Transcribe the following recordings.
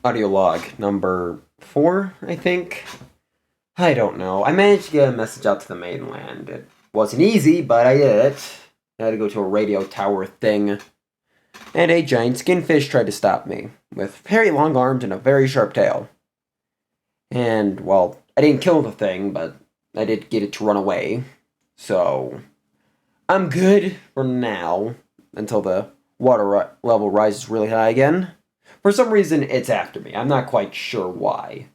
audio log number 4, I think. I don't know. I managed to get a message out to the mainland. It wasn't easy, but I did it. I had to go to a radio tower thing. And a giant skinfish tried to stop me, with very long arms and a very sharp tail. And, well, I didn't kill the thing, but I did get it to run away. So, I'm good for now, until the water level rises really high again. For some reason, it's after me. I'm not quite sure why.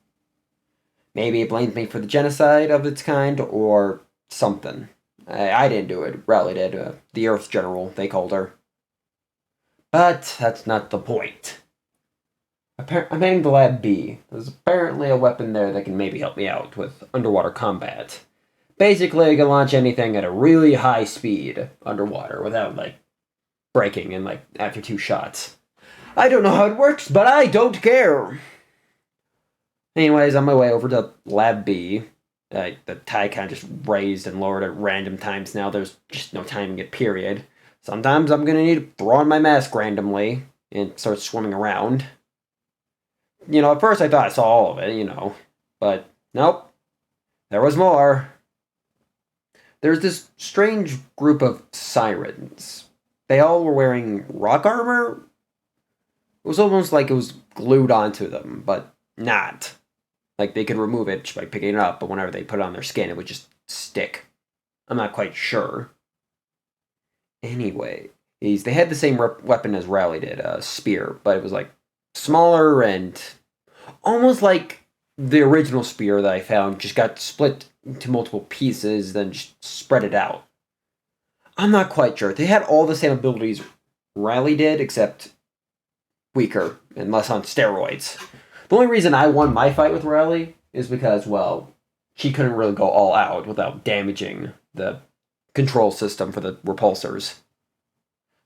Maybe it blames me for the genocide of its kind, or something. I didn't do it. Raleigh did. The Earth General, they called her. But that's not the point. I'm heading to Lab B. There's apparently a weapon there that can maybe help me out with underwater combat. Basically, I can launch anything at a really high speed underwater without, breaking in, after 2 shots. I don't know how it works, but I don't care! Anyways, on my way over to Lab B, the tide kind of just raised and lowered at random times now. There's just no timing it, period. Sometimes I'm gonna need to throw on my mask randomly and start swimming around. At first I thought I saw all of it, but nope. There was more. There's this strange group of sirens. They all were wearing rock armor. It was almost like it was glued onto them, but not. Like they could remove it just by picking it up, but whenever they put it on their skin, it would just stick. I'm not quite sure. Anyway, they had the same weapon as Rowley did, a spear, but it was smaller and almost like the original spear that I found just got split into multiple pieces, then just spread it out. I'm not quite sure. They had all the same abilities Riley did, except weaker and less on steroids. The only reason I won my fight with Riley is because, well, she couldn't really go all out without damaging the control system for the repulsors.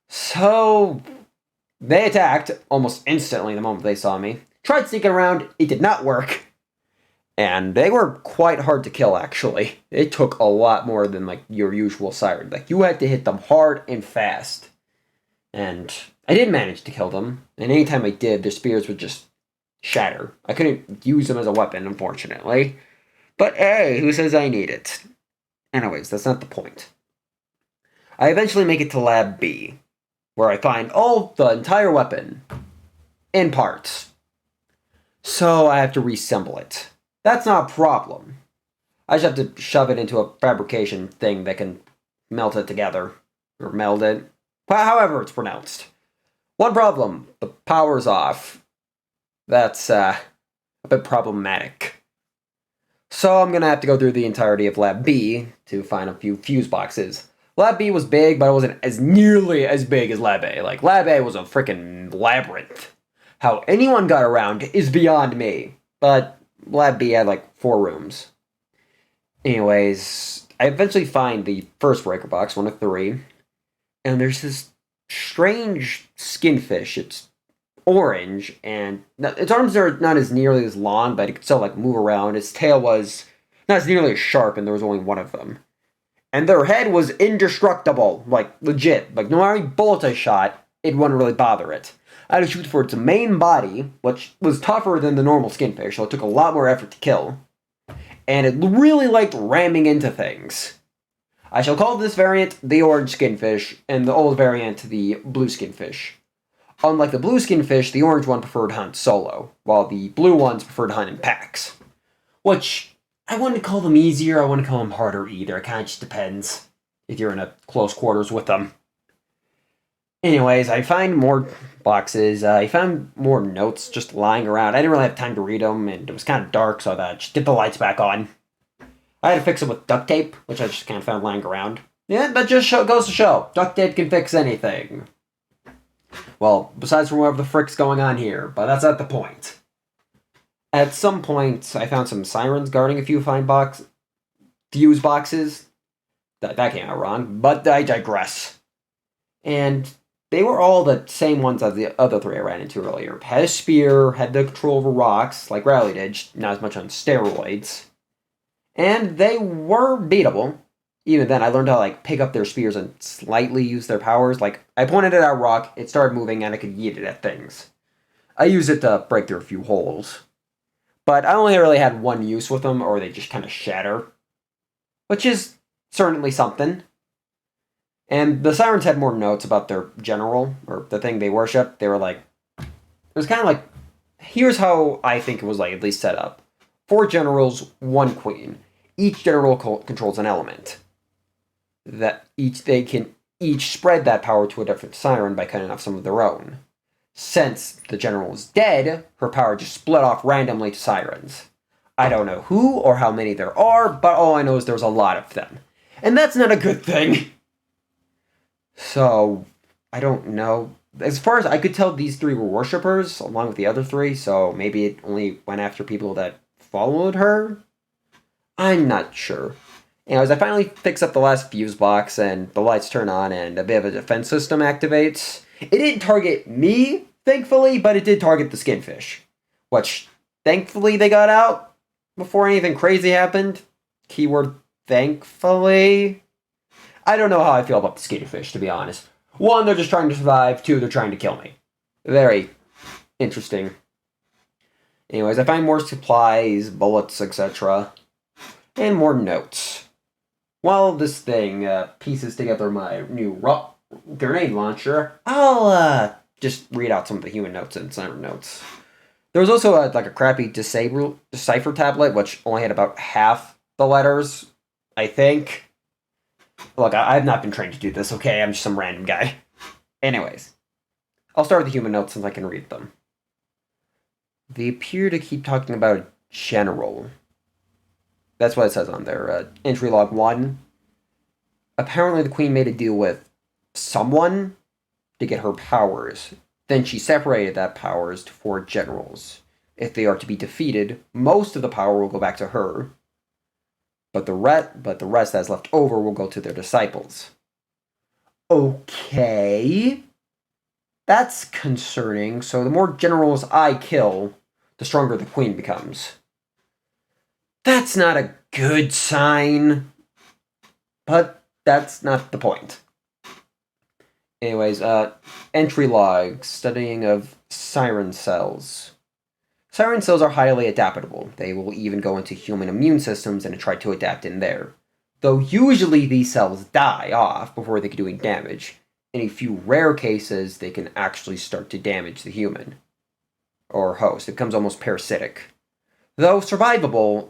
So, they attacked almost instantly the moment they saw me. Tried sneaking around, it did not work. And they were quite hard to kill, actually. It took a lot more than, your usual siren. You had to hit them hard and fast. And I did manage to kill them. And anytime I did, their spears would just shatter. I couldn't use them as a weapon, unfortunately. But hey, who says I need it? Anyways, that's not the point. I eventually make it to Lab B, where I find the entire weapon in parts. So I have to reassemble it. That's not a problem. I just have to shove it into a fabrication thing that can melt it together. Or meld it. However it's pronounced. One problem. The power's off. That's, a bit problematic. So I'm gonna have to go through the entirety of Lab B to find a few fuse boxes. Lab B was big, but it wasn't as nearly as big as Lab A. Lab A was a freaking labyrinth. How anyone got around is beyond me. But Lab B had 4 rooms. Anyways, I eventually find the first breaker box, one of 3. And there's this strange skinfish. It's orange, and its arms are not as nearly as long, but it could still move around. Its tail was not as nearly as sharp, and there was only one of them. And their head was indestructible, legit. No matter how many bullets I shot, it wouldn't really bother it. I had to shoot for its main body, which was tougher than the normal skinfish, so it took a lot more effort to kill. And it really liked ramming into things. I shall call this variant the orange skinfish, and the old variant the blue skinfish. Unlike the blue skinfish, the orange one preferred to hunt solo, while the blue ones preferred to hunt in packs. Which, I wouldn't call them easier, I wouldn't call them harder either, it kind of just depends if you're in a close quarters with them. Anyways, I find more boxes, I found more notes just lying around. I didn't really have time to read them, and it was kind of dark, so I thought I'd just get the lights back on. I had to fix them with duct tape, which I just kind of found lying around. Yeah, that just goes to show, duct tape can fix anything. Well, besides from whatever the frick's going on here, but that's not the point. At some point, I found some sirens guarding a few fuse boxes. That came out wrong, but I digress. And they were all the same ones as the other 3 I ran into earlier. Had a spear, had the control over rocks, like Rowley did, not as much on steroids. And they were beatable. Even then, I learned how to pick up their spears and slightly use their powers. I pointed it at a rock, it started moving, and I could yeet it at things. I use it to break through a few holes. But I only really had one use with them, or they just kind of shatter. Which is certainly something. And the Sirens had more notes about their general, or the thing they worship. They were like, it was kind of like, here's how I think it was like at least set up. 4 generals, 1 queen. Each general controls an element. They can each spread that power to a different siren by cutting off some of their own. Since the general is dead, her power just split off randomly to sirens. I don't know who or how many there are, but all I know is there's a lot of them. And that's not a good thing. So, I don't know. As far as I could tell, these 3 were worshippers, along with the other 3, so maybe it only went after people that followed her? I'm not sure. Anyways, I finally fix up the last fuse box, and the lights turn on, and a bit of a defense system activates. It didn't target me, thankfully, but it did target the skinfish. Which, thankfully, they got out before anything crazy happened. Keyword, thankfully. I don't know how I feel about the skinfish, to be honest. 1, they're just trying to survive. 2, they're trying to kill me. Very interesting. Anyways, I find more supplies, bullets, etc. And more notes. While this thing pieces together my new grenade launcher, I'll just read out some of the human notes and Siren notes. There was also like a crappy decipher tablet, which only had about half the letters, I think. Look, I've not been trained to do this, okay? I'm just some random guy. Anyways, I'll start with the human notes since I can read them. They appear to keep talking about a general. That's what it says on there. Entry log 1. Apparently the queen made a deal with someone to get her powers. Then she separated that powers to 4 generals. If they are to be defeated, most of the power will go back to her. But the rest that's left over will go to their disciples. Okay. That's concerning. So the more generals I kill, the stronger the queen becomes. That's not a good sign. But that's not the point. Anyways, entry log, studying of siren cells. Siren cells are highly adaptable. They will even go into human immune systems and try to adapt in there. Though usually these cells die off before they can do any damage. In a few rare cases, they can actually start to damage the human or host. It becomes almost parasitic. Though survivable,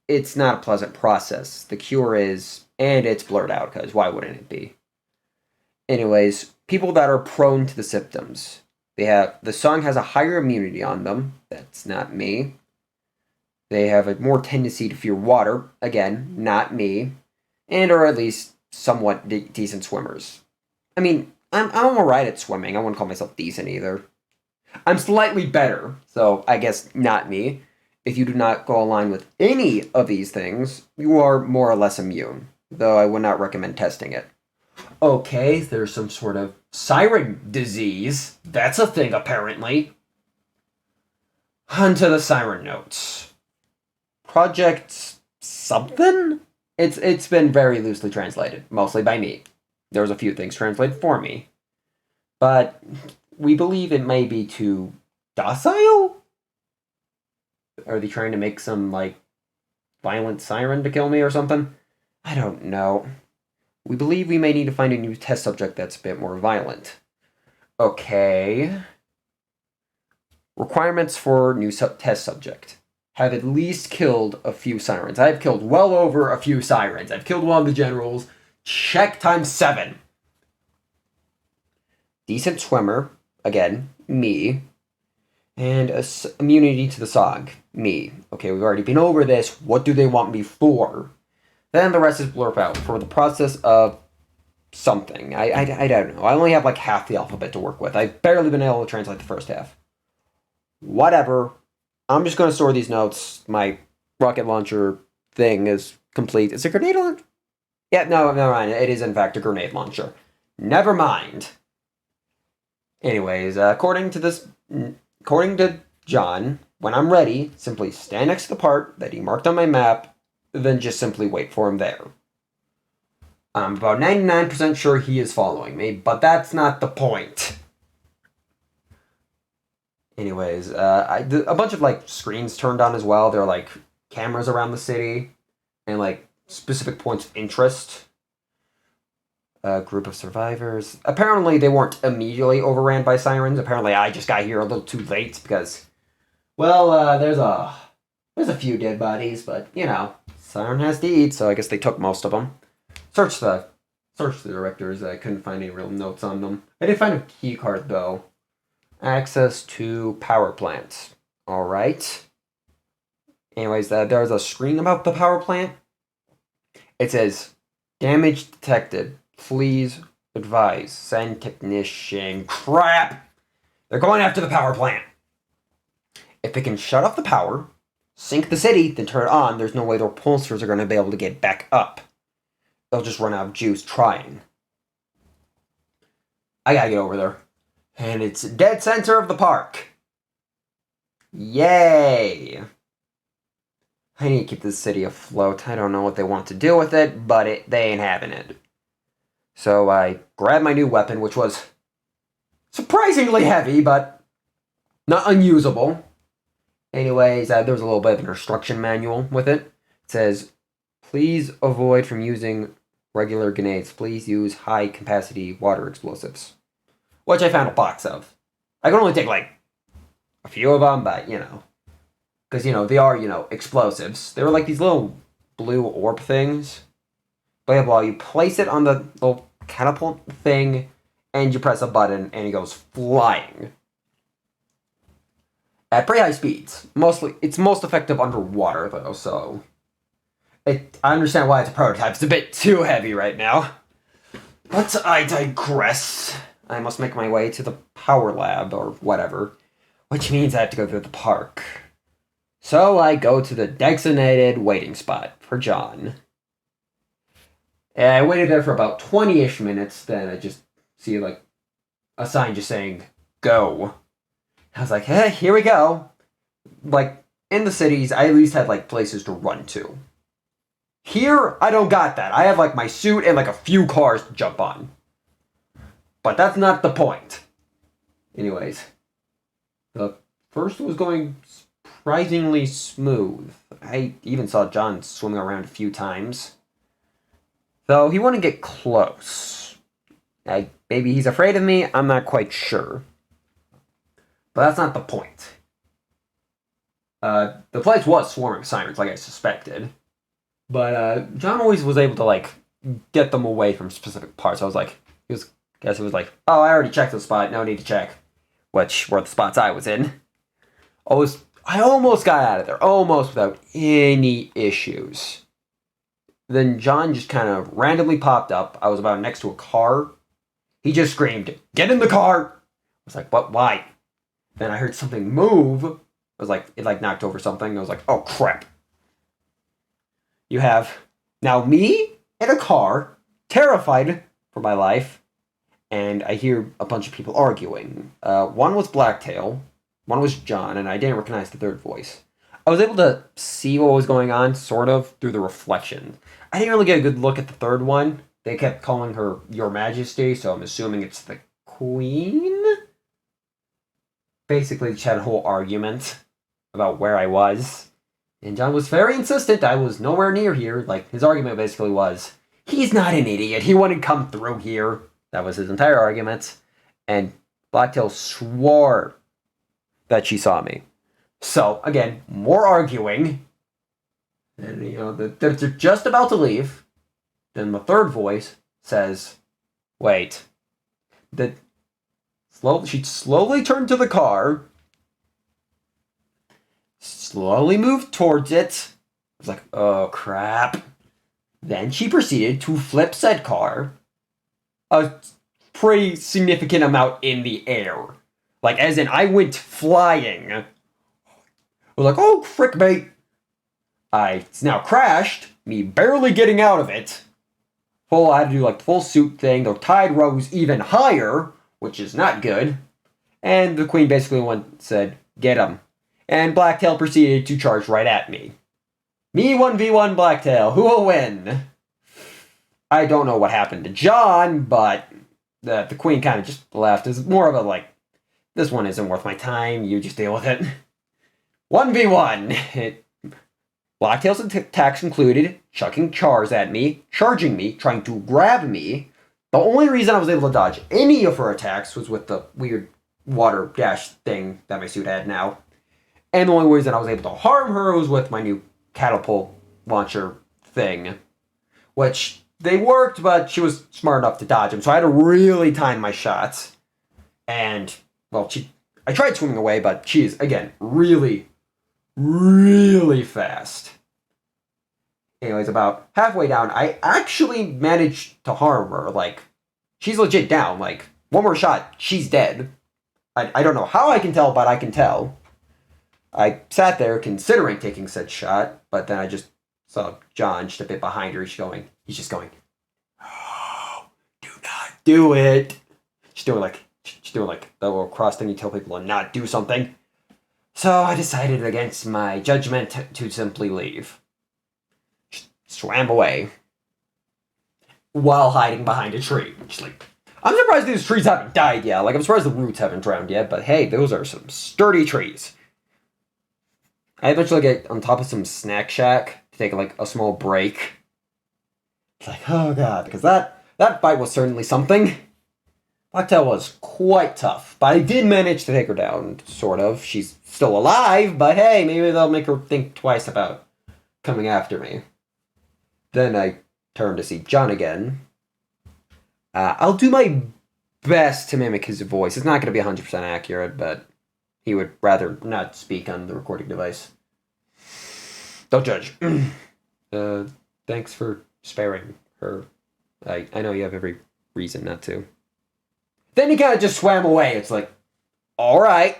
it's not a pleasant process. The cure is, and it's blurred out, because why wouldn't it be? Anyways, people that are prone to the symptoms. The song has a higher immunity on them. That's not me. They have a more tendency to fear water. Again, not me. And are at least somewhat decent swimmers. I mean, I'm alright at swimming. I wouldn't call myself decent either. I'm slightly better, so I guess not me. If you do not go align with any of these things, you are more or less immune. Though I would not recommend testing it. Okay, there's some sort of siren disease. That's a thing, apparently. Onto the siren notes. Project something? It's been very loosely translated, mostly by me. There was a few things translated for me. But we believe it may be too docile? Are they trying to make some, like, violent siren to kill me or something? I don't know. We believe we may need to find a new test subject that's a bit more violent. Okay. Requirements for new test subject. Have at least killed a few sirens. I've killed well over a few sirens. I've killed one of the generals. Check times 7. Decent swimmer. Again, me. And immunity to the SOG. Me. Okay, we've already been over this. What do they want me for? Then the rest is blurb out for the process of something. I don't know. I only have like half the alphabet to work with. I've barely been able to translate the first half. Whatever. I'm just going to store these notes. My rocket launcher thing is complete. It's a grenade launcher? Yeah, no, never mind. It is in fact a grenade launcher. Never mind. Anyways, according to John, when I'm ready, simply stand next to the part that he marked on my map, then just simply wait for him there. I'm about 99% sure he is following me, but that's not the point. Anyways, a bunch of like screens turned on as well. There are like cameras around the city and like specific points of interest. A group of survivors. Apparently, they weren't immediately overran by sirens. Apparently, I just got here a little too late because, well, there's a few dead bodies, but you know, siren has to eat, so I guess they took most of them. Search the search the directors. I couldn't find any real notes on them. I did find a key card though. Access to power plant. All right. Anyways, there's a screen about the power plant. It says, damage detected. Please advise. Send technician. Crap! They're going after the power plant. If they can shut off the power, sink the city, then turn it on, there's no way their pulsers are going to be able to get back up. They'll just run out of juice trying. I gotta get over there. And it's dead center of the park. Yay! I need to keep this city afloat. I don't know what they want to do with it, but they ain't having it. So I grabbed my new weapon, which was surprisingly heavy, but not unusable. Anyways, there was a little bit of an instruction manual with it. It says, please avoid from using regular grenades. Please use high-capacity water explosives. Which I found a box of. I can only take, like, a few of them, but, you know. Because, you know, they are, you know, explosives. They were like these little blue orb things. But while you place it on the little catapult thing, and you press a button, and it goes flying. At pretty high speeds. It's most effective underwater, though, so... I understand why it's a prototype. It's a bit too heavy right now. But I digress. I must make my way to the power lab, or whatever. Which means I have to go through the park. So I go to the designated waiting spot for John. And I waited there for about 20-ish minutes, then I just see, like, a sign just saying, go. I was like, hey, here we go. Like, in the cities, I at least had, like, places to run to. Here, I don't got that. I have, like, my suit and, like, a few cars to jump on. But that's not the point. Anyways. The first was going surprisingly smooth. I even saw John swimming around a few times. Though he wouldn't get close. Maybe he's afraid of me, I'm not quite sure. But that's not the point. The place was swarming sirens, like I suspected. But John always was able to, like, get them away from specific parts. I was like, he was oh, I already checked the spot, no need to check. Which were the spots I was in. I almost got out of there, almost without any issues. Then John just kind of randomly popped up. I was about next to a car. He just screamed, get in the car! I was like, what, why? Then I heard something move. It was like, it like knocked over something. I was like, oh crap. You have now me in a car, terrified for my life, and I hear a bunch of people arguing. One was Blacktail, one was John, and I didn't recognize the third voice. I was able to see what was going on, sort of, through the reflection. I didn't really get a good look at the third one. They kept calling her Your Majesty, so I'm assuming it's the Queen? Basically, just had a whole argument about where I was. And John was very insistent I was nowhere near here. Like, his argument basically was, he's not an idiot, he wouldn't come through here. That was his entire argument. And Blacktail swore that she saw me. So, again, more arguing. And, you know, they're just about to leave. Then the third voice says, wait. She slowly turned to the car. Slowly moved towards it. I was like, oh, crap. Then she proceeded to flip said car a pretty significant amount in the air. Like, as in, I went flying. I was like, oh, frick, mate. It's now crashed, me barely getting out of it. I had to do, like, the full suit thing. The tide rose even higher, which is not good. And the Queen basically said, get him. And Blacktail proceeded to charge right at me. Me 1v1 Blacktail, who will win? I don't know what happened to John, but the Queen kind of just left. It's more of a, like, This one isn't worth my time. You just deal with it. 1v1. Blacktail's attacks included chucking chars at me, charging me, trying to grab me. The only reason I was able to dodge any of her attacks was with the weird water dash thing that my suit had now. And the only reason I was able to harm her was with my new catapult launcher thing. Which, they worked, but she was smart enough to dodge them. So I had to really time my shots. And, well, I tried swimming away, but she is, again, really, really fast. Anyways, about halfway down, I actually managed to harm her. Like, she's legit down. Like, one more shot, she's dead. I don't know how I can tell, but I can tell. I sat there considering taking said shot, but then I just saw John just a bit behind her. He's just going, oh, do not do it. She's doing like the little cross thing you tell people to not do something. So I decided against my judgment to simply leave. Just swam away while hiding behind a tree. Just like, I'm surprised these trees haven't died yet. Like, I'm surprised the roots haven't drowned yet, but hey, those are some sturdy trees. I eventually get on top of some snack shack to take like a small break. It's like, oh god, because that fight was certainly something. Blacktail was quite tough, but I did manage to take her down, sort of. She's still alive, but hey, maybe they'll make her think twice about coming after me. Then I turned to see John again. I'll do my best to mimic his voice. It's not going to be 100% accurate, but he would rather not speak on the recording device. Don't judge. Thanks for sparing her. I know you have every reason not to. Then he kind of just swam away. It's like, alright.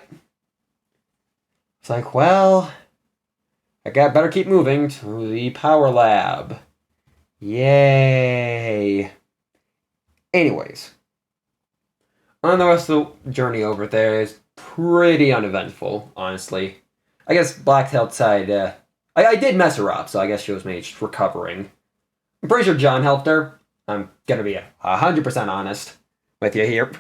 It's like, well, better keep moving to the power lab. Yay. Anyways, on the rest of the journey over there is pretty uneventful, honestly. I guess Blacktail's side, I did mess her up, so I guess she was maybe just recovering. I'm pretty sure John helped her. I'm gonna be 100% honest with you here.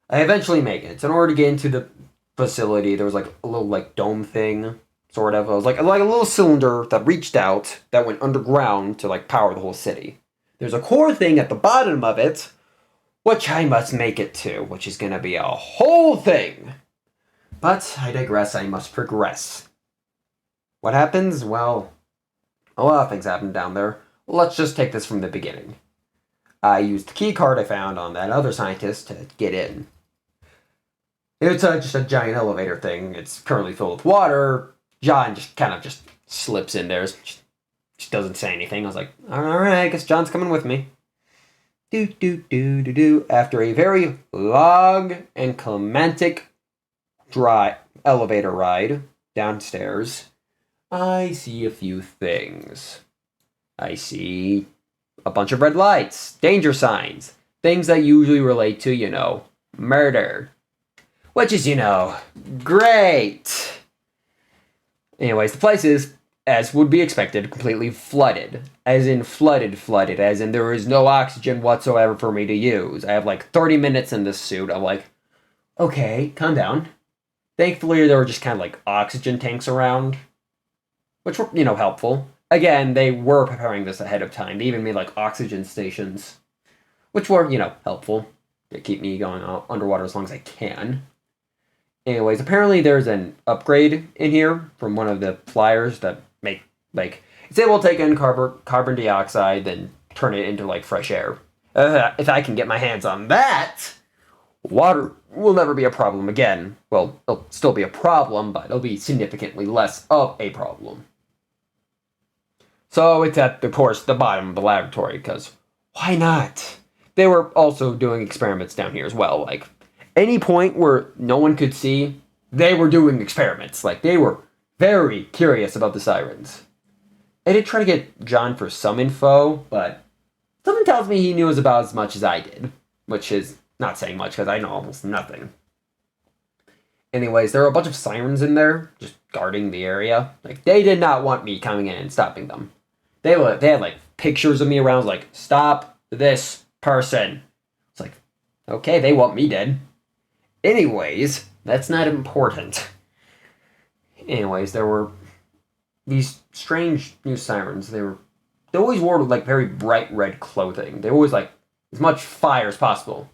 I eventually make it. So in order to get into the facility, there was like a little like dome thing, sort of. It was like a little cylinder that reached out, that went underground to like power the whole city. There's a core thing at the bottom of it, which I must make it to, which is going to be a whole thing. But I digress, I must progress. What happens? Well, a lot of things happen down there. Let's just take this from the beginning. I used the key card I found on that other scientist to get in. It's just a giant elevator thing. It's currently filled with water. John just kind of just slips in there. Just doesn't say anything. I was like, alright, I guess John's coming with me. After a very long and climactic dry elevator ride downstairs, I see a few things. I see a bunch of red lights, danger signs, things that usually relate to, murder. Which is, great! Anyways, the place is, as would be expected, completely flooded. As in flooded, as in there is no oxygen whatsoever for me to use. I have like 30 minutes in this suit. I'm like, okay, calm down. Thankfully, there were just kind of like oxygen tanks around, which were, helpful. Again, they were preparing this ahead of time. They even made like oxygen stations, which were, helpful to keep me going underwater as long as I can. Anyways, apparently there's an upgrade in here from one of the flyers that make, it's able to take in carbon dioxide, then turn it into, fresh air. If I can get my hands on that, water will never be a problem again. Well, it'll still be a problem, but it'll be significantly less of a problem. So it's at, of course, the bottom of the laboratory, because why not? They were also doing experiments down here as well, any point where no one could see, they were doing experiments. They were very curious about the sirens. I did try to get John for some info, but something tells me he knew about as much as I did, which is not saying much because I know almost nothing. Anyways, there were a bunch of sirens in there, just guarding the area. They did not want me coming in and stopping them. They had, pictures of me around, stop this person. It's okay, they want me dead. Anyways, that's not important. Anyways, there were these strange new sirens. They always wore like very bright red clothing. They always like as much fire as possible.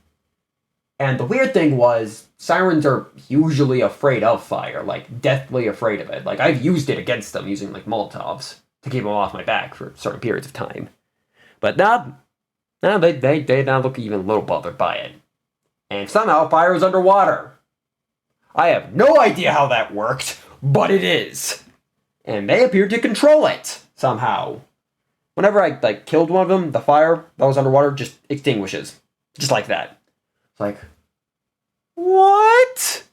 And the weird thing was, sirens are usually afraid of fire, like deathly afraid of it. Like I've used it against them using like Molotovs to keep them off my back for certain periods of time. But no, they did not look even a little bothered by it. And somehow fire is underwater. I have no idea how that worked, but it is. And they appeared to control it somehow. Whenever I like killed one of them, the fire that was underwater just extinguishes. Just like that. It's like, what?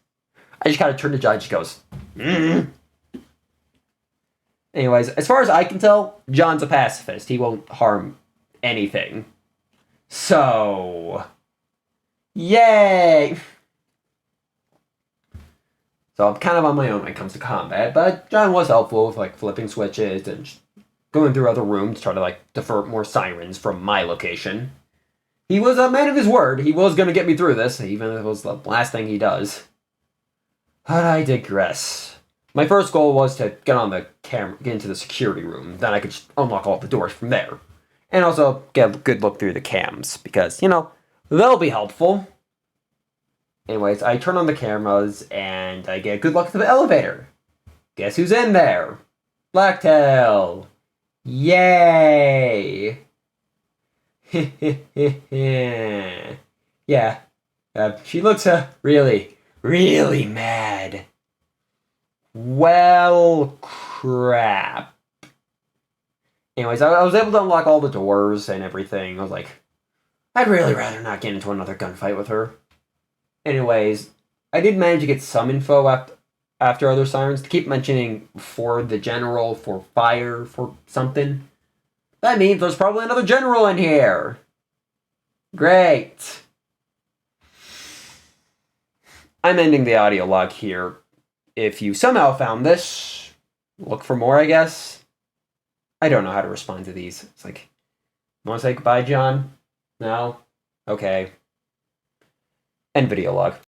I just kind of turned to John and she goes, mm. Anyways, as far as I can tell, John's a pacifist. He won't harm anything. So, yay! So I'm kind of on my own when it comes to combat, but John was helpful with like flipping switches and going through other rooms to try to like divert more sirens from my location. He was a man of his word. He was going to get me through this, even if it was the last thing he does. But I digress. My first goal was to get on the camera, get into the security room. Then I could just unlock all the doors from there. And also get a good look through the cams, because, you know, they'll be helpful. Anyways, I turn on the cameras, and I get a good look at the elevator. Guess who's in there? Blacktail! Yay! Yeah, she looks really, really mad. Well, crap. Anyways, I was able to unlock all the doors and everything. I was like, I'd really rather not get into another gunfight with her. Anyways, I did manage to get some info after other sirens. To keep mentioning for the general, for fire, for something. That means there's probably another general in here. Great. I'm ending the audio log here. If you somehow found this, look for more, I guess. I don't know how to respond to these. It's like, you want to say goodbye, John? No? Okay. End video log.